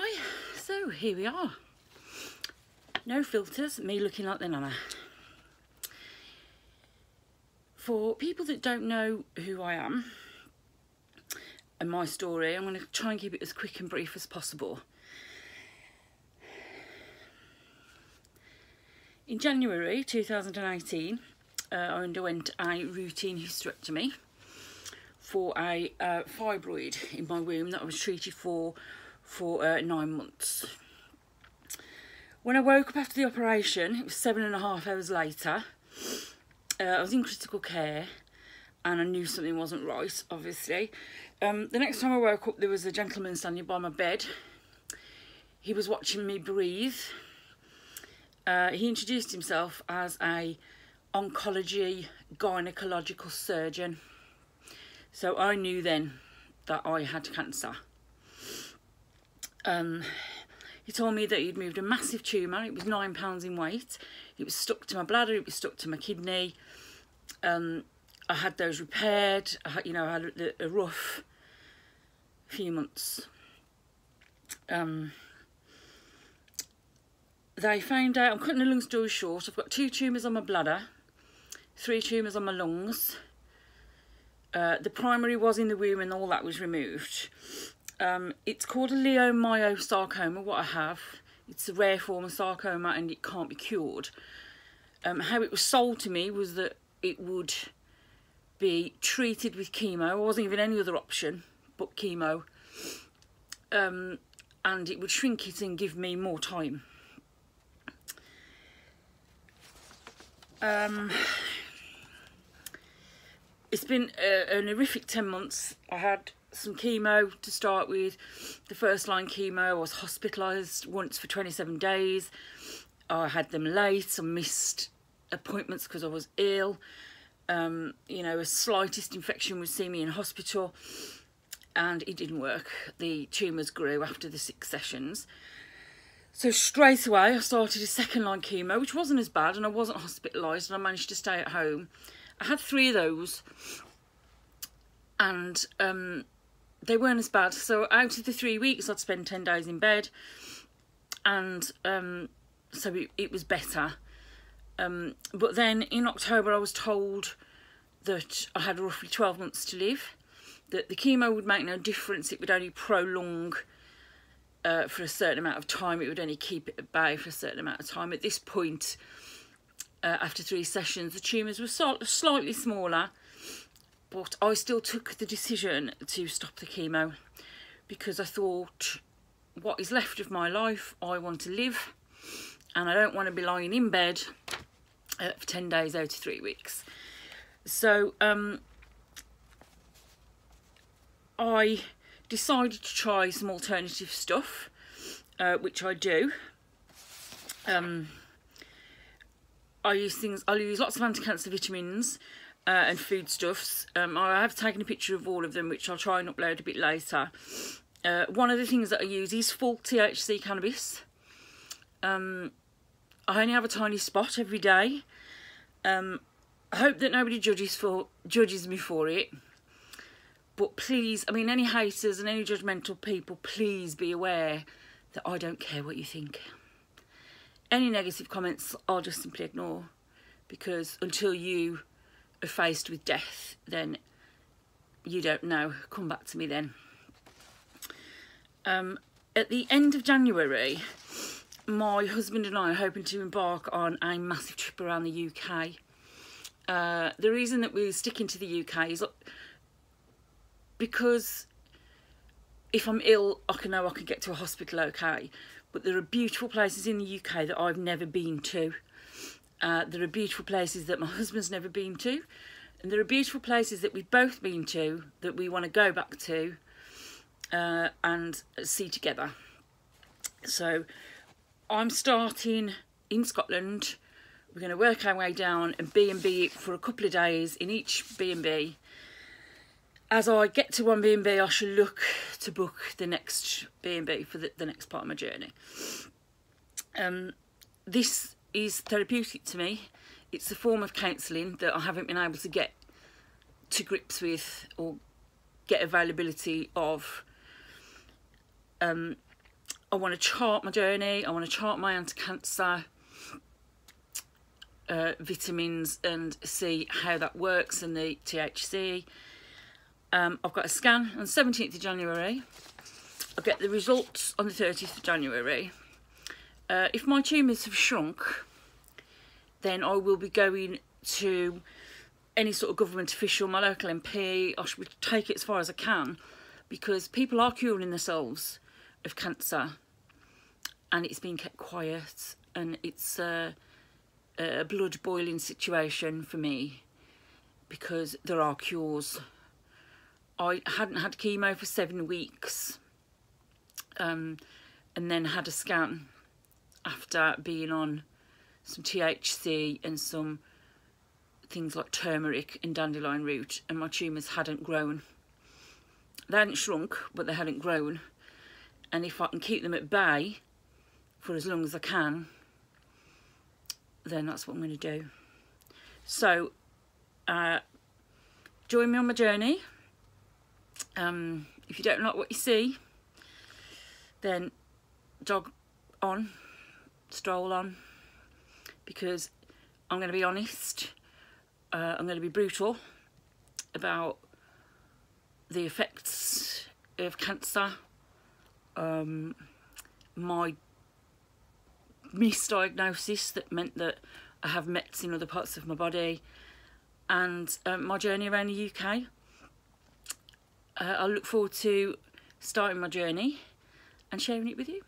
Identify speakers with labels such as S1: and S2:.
S1: Hi, so here we are. No filters, me looking like the nana. For people that don't know who I am and my story, I'm going to try and keep it as quick and brief as possible. In January 2018, I underwent a routine hysterectomy for a fibroid in my womb that I was treated for 9 months. When I woke up after the operation, it was 7.5 hours later. I was in critical care and I knew something wasn't right, obviously. The next time I woke up, there was a gentleman standing by my bed. He was watching me breathe. He introduced himself as a oncology gynecological surgeon. So I knew then that I had cancer. He told me that he'd moved a massive tumour. It was 9 pounds in weight. It was stuck to my bladder. It was stuck to my kidney. I had those repaired. I had a rough few months. They found out, I'm cutting a long story short, I've got 2 tumours on my bladder, 3 tumours on my lungs. The primary was in the womb and all that was removed. It's called a leiomyosarcoma, what I have. It's a rare form of sarcoma and it can't be cured. How it was sold to me was that it would be treated with chemo. There wasn't even any other option but chemo. And it would shrink it and give me more time. It's been an horrific 10 months. I had some chemo to start with. The first line chemo, I was hospitalised once for 27 days. I had them late. I missed appointments because I was ill. A slightest infection would see me in hospital and it didn't work. The tumours grew after the 6 sessions. So straight away I started a second line chemo, which wasn't as bad and I wasn't hospitalised and I managed to stay at home. I had 3 of those and they weren't as bad. So out of the 3 weeks I'd spend 10 days in bed and so it was better. But then in October I was told that I had roughly 12 months to live, that the chemo would make no difference, it would only prolong for a certain amount of time, it would only keep it at bay for a certain amount of time. At this point, after 3 sessions, the tumours were slightly smaller, but I still took the decision to stop the chemo because I thought, what is left of my life, I want to live and I don't want to be lying in bed for 10 days out of 3 weeks. So I decided to try some alternative stuff, which I do. I use lots of anti-cancer vitamins and foodstuffs. I have taken a picture of all of them, which I'll try and upload a bit later. One of the things that I use is full THC cannabis. I only have a tiny spot every day. I hope that nobody judges me for it. But please, I mean, any haters and any judgmental people, please be aware that I don't care what you think. Any negative comments, I'll just simply ignore. Because until you are faced with death, then you don't know. Come back to me then. At the end of January, my husband and I are hoping to embark on a massive trip around the UK. The reason that we're sticking to the UK is because if I'm ill, I know I can get to a hospital okay. But there are beautiful places in the UK that I've never been to. There are beautiful places that my husband's never been to. And there are beautiful places that we've both been to that we want to go back to and see together. So I'm starting in Scotland. We're going to work our way down and B&B for a couple of days in each B&B. As I get to one B&B, I shall look to book the next B&B for the next part of my journey. This is therapeutic to me. It's a form of counselling that I haven't been able to get to grips with or get availability of. I want to chart my journey. I want to chart my anti-cancer vitamins and see how that works, and the THC. I've got a scan on the 17th of January. I'll get the results on the 30th of January. If my tumours have shrunk, then I will be going to any sort of government official, my local MP. I should take it as far as I can, because people are curing themselves of cancer, and it's been kept quiet, and it's a blood boiling situation for me, because there are cures. I hadn't had chemo for 7 weeks, and then had a scan after being on some THC and some things like turmeric and dandelion root, and my tumours hadn't grown. They hadn't shrunk, but they hadn't grown. And if I can keep them at bay for as long as I can, then that's what I'm going to do. So, join me on my journey. If you don't like what you see, then jog on, stroll on, because I'm going to be honest, I'm going to be brutal about the effects of cancer, my misdiagnosis that meant that I have mets in other parts of my body, and my journey around the UK. I look forward to starting my journey and sharing it with you.